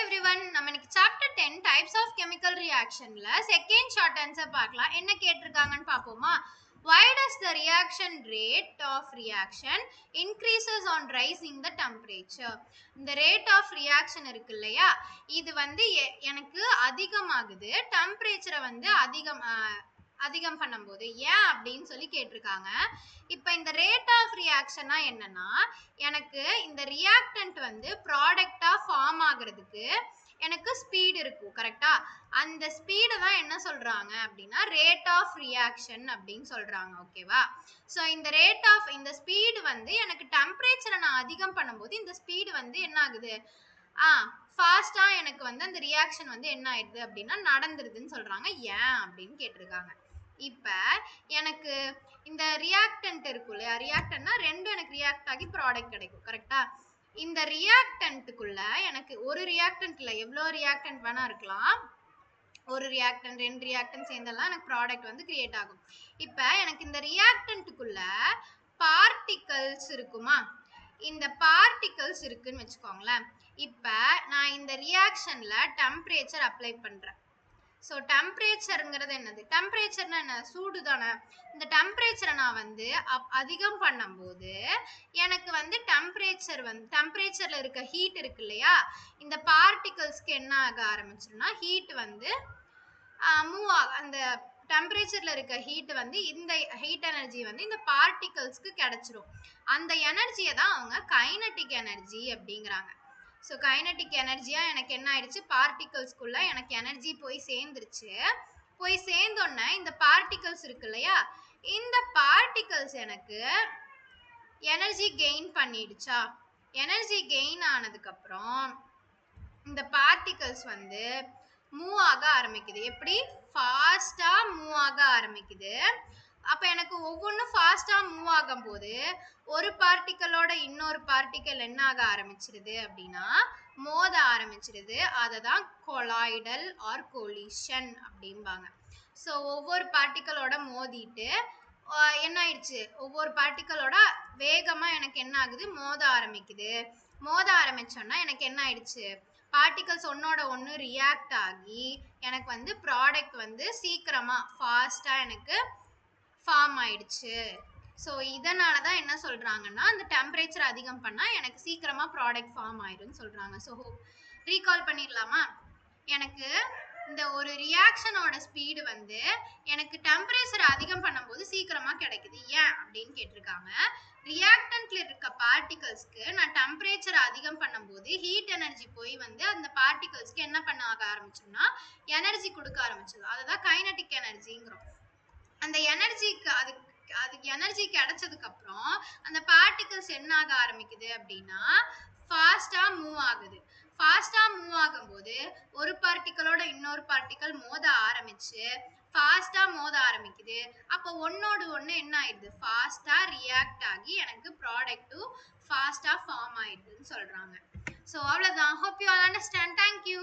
everyone, நம்ம இன்னைக்கு chapter 10 types of chemical reactionல second short answer பார்க்கலாம். என்ன கேட்டிருக்காங்கன்னு பாப்போமா? Why does the reaction rate of reaction increases on rising the temperature? இந்த rate of reaction இருக்கு இல்லையா, இது வந்து எனக்கு அதிகமாகுது, டெம்பரேச்சரை வந்து அதிகம் பண்ணும்போது ஏன் அப்படின்னு சொல்லி கேட்டிருக்காங்க. இப்போ இந்த ரேட் ஆஃப் ரியாக்ஷனா என்னன்னா, எனக்கு இந்த ரியாக்டன்ட் வந்து ப்ராடக்டா ஃபார்ம் ஆகுறதுக்கு எனக்கு ஸ்பீடு இருக்கும், கரெக்டா? அந்த ஸ்பீடை தான் என்ன சொல்றாங்க அப்படின்னா ரேட் ஆஃப் ரியாக்ஷன் அப்படின்னு சொல்றாங்க. ஓகேவா? ஸோ இந்த ஸ்பீடு வந்து எனக்கு டெம்பரேச்சரை நான் அதிகம் பண்ணும்போது இந்த ஸ்பீடு வந்து என்ன ஆகுது, ஃபாஸ்டா எனக்கு வந்து அந்த ரியாக்ஷன் வந்து என்ன ஆயிடுது அப்படின்னா நடந்துருதுன்னு சொல்றாங்க. ஏன் அப்படின்னு கேட்டிருக்காங்க. இப்ப எனக்கு இந்த ரியாக்டன்ட் இருக்கும் இல்லையா, ரியாக்டன்ட்னா ரெண்டும் எனக்கு ரியாக்ட் ஆகி ப்ராடக்ட் கிடைக்கும், கரெக்டா? இந்த ரியாக்டன்ட்டுக்குள்ள எனக்கு ஒரு ரியாக்டன்ட்ல எவ்வளோ ரியாக்டன்ட் வேணா இருக்கலாம், ஒரு ரியாக்டன்ட் 2 ரியாக்டன்ட் சேர்ந்தெல்லாம் எனக்கு ப்ராடக்ட் வந்து கிரியேட் ஆகும். இப்ப எனக்கு இந்த ரியாக்டன்ட்டுக்குள்ள பார்ட்டிகல்ஸ் இருக்குமா, இந்த பார்ட்டிகல்ஸ் இருக்குன்னு வச்சுக்கோங்களேன். இப்ப நான் இந்த ரியாக்ஷன்ல டெம்பரேச்சர் அப்ளை பண்றேன். ஸோ டெம்பரேச்சருங்கிறது என்னது, டெம்பரேச்சர்னா என்ன, சூடு தானே. இந்த டெம்பரேச்சரை நான் வந்து அதிகம் பண்ணும்போது எனக்கு வந்து டெம்பரேச்சர்ல இருக்க ஹீட் இருக்கு இல்லையா, இந்த பார்ட்டிகல்ஸ்க்கு என்ன ஆக ஆரம்பிச்சிருன்னா ஹீட் வந்து மூவ் அந்த டெம்பரேச்சர்ல இருக்க ஹீட் வந்து இந்த ஹீட் எனர்ஜி வந்து இந்த பார்ட்டிகல்ஸ்க்கு கிடைச்சிரும். அந்த எனர்ஜியை தான் அவங்க கைனடிக் எனர்ஜி அப்படிங்கிறாங்க. ஸோ கைனடிக் எனர்ஜியா எனக்கு என்ன ஆயிடுச்சு, பார்ட்டிகல்ஸ்குள்ள எனக்கு எனர்ஜி போய் சேர்ந்துருச்சு. போய் சேர்ந்தோன்னே இந்த பார்ட்டிகல்ஸ் இருக்கு இல்லையா, இந்த பார்ட்டிகல்ஸ் எனக்கு எனர்ஜி கெயின் பண்ணிடுச்சா. எனர்ஜி கெயின் ஆனதுக்கு அப்புறம் இந்த பார்ட்டிகல்ஸ் வந்து மூவ் ஆக ஆரம்பிக்குது. எப்படி, ஃபாஸ்டா மூவ் ஆக ஆரம்பிக்குது. அப்ப எனக்கு ஒவ்வொன்றும் ஃபாஸ்டா மூவ் ஆகும் போது ஒரு பார்ட்டிக்கலோட இன்னொரு பார்ட்டிக்கல் என்ன ஆக ஆரம்பிச்சிருது அப்படின்னா மோத ஆரம்பிச்சிருது. அதை தான் கொலாய்டல் ஆர் கொலிஷன் அப்படிம்பாங்க. ஸோ ஒவ்வொரு பார்ட்டிக்கலோட மோதிட்டு என்ன ஆயிடுச்சு, ஒவ்வொரு பார்ட்டிக்கலோட வேகமா எனக்கு என்ன ஆகுது, மோத ஆரம்பிக்குது. மோத ஆரம்பிச்சோன்னா எனக்கு என்ன ஆயிடுச்சு, பார்ட்டிகல்ஸ் ஒன்னோட ஒன்று ரியாக்ட் ஆகி எனக்கு வந்து ப்ராடக்ட் வந்து சீக்கிரமா ஃபாஸ்டா எனக்கு ஃபார்ம் ஆயிடுச்சு. ஸோ இதனால தான் என்ன சொல்றாங்கன்னா அந்த டெம்பரேச்சர் அதிகம் பண்ணால் எனக்கு சீக்கிரமாக ப்ராடக்ட் ஃபார்ம் ஆயிடும்னு சொல்றாங்க. ஸோ ரீகால் பண்ணிடலாமா, எனக்கு இந்த ஒரு ரியாக்ஷனோட ஸ்பீடு வந்து எனக்கு டெம்பரேச்சர் அதிகம் பண்ணும்போது சீக்கிரமாக கிடைக்குது. ஏன் அப்படின்னு கேட்டிருக்காங்க. ரியாக்டன்ட்ல இருக்க பார்ட்டிகல்ஸ்க்கு நான் டெம்பரேச்சர் அதிகம் பண்ணும்போது ஹீட் எனர்ஜி போய் வந்து அந்த பார்ட்டிகல்ஸ்க்கு என்ன பண்ண ஆரம்பிச்சோம்னா எனர்ஜி கொடுக்க ஆரம்பிச்சது. அதுதான் கைனடிக் எனர்ஜிங்கிறோம். அந்த எனர்ஜிக்கு அதுக்கு எனர்ஜி கிடைச்சதுக்கு அப்புறம் அந்த பார்ட்டிகல்ஸ் என்ன ஆக ஆரம்பிக்குது அப்படின்னா ஃபாஸ்டா மூவ் ஆகுது. ஃபாஸ்டா மூவ் ஆகும்போது ஒரு பார்ட்டிக்கலோட இன்னொரு பார்ட்டிக்கல் மோத ஆரம்பிச்சு ஃபாஸ்டா மோத ஆரம்பிக்குது. அப்போ ஒன்னோடு ஒன்று என்ன ஆயிடுது, ஃபாஸ்டா ரியாக்ட் ஆகி எனக்கு ப்ராடக்ட்டும் ஃபாஸ்டா ஃபார்ம் ஆயிடுதுன்னு சொல்றாங்க. ஸோ அவ்வளோதான். Hope you all understand. Thank you.